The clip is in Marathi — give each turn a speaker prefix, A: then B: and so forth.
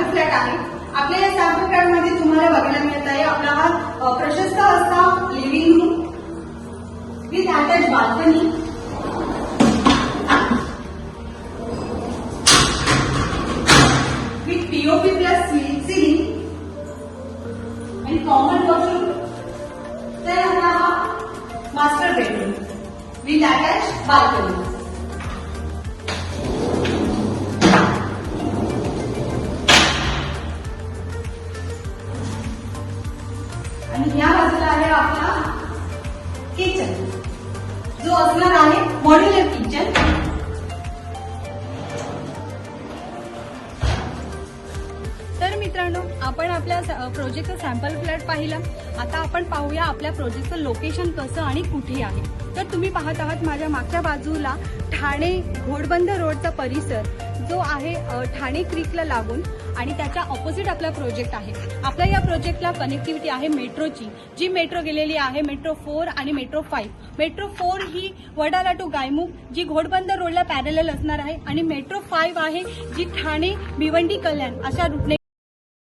A: सॅम्पल फ्लॅट आहे। आपल्या या सॅम्पल फ्लॅट मध्ये तुम्हाला बघायला मिळत आहे आपला हा प्रशस्त असा living room with attach balcony, with POP plus ceiling and common washroom. Then आपला हा master bedroom with attached balcony. आणि या बाजूला आहे आपला किचन जो असणार आहे मॉड्युलर किचन।
B: तर मित्रांनो, आपण आपल्या प्रोजेक्टचं सॅम्पल फ्लॅट पाहिला। आता आपण पाहूया आपल्या प्रोजेक्टचं लोकेशन कसं आणि कुठे आहे। तर तुम्ही पाहत आहात माझ्या मागच्या बाजूला ठाणे घोडबंद रोडचा परिसर जो आहे ठाणे क्रीकला लागून, आणि त्याच्या ऑपोजिट आपला प्रोजेक्ट आहे। आपल्या या प्रोजेक्टला कनेक्टिव्हिटी आहे मेट्रोची, जी मेट्रो गेलेली आहे मेट्रो 4 आणि मेट्रो 5। मेट्रो 4 ही वडाळा टू गायमुख जी घोडबंद रोडला पॅरलल असणार आहे, आणि मेट्रो 5 आहे जी ठाणे भिवंडी कल्याण अशा रूटने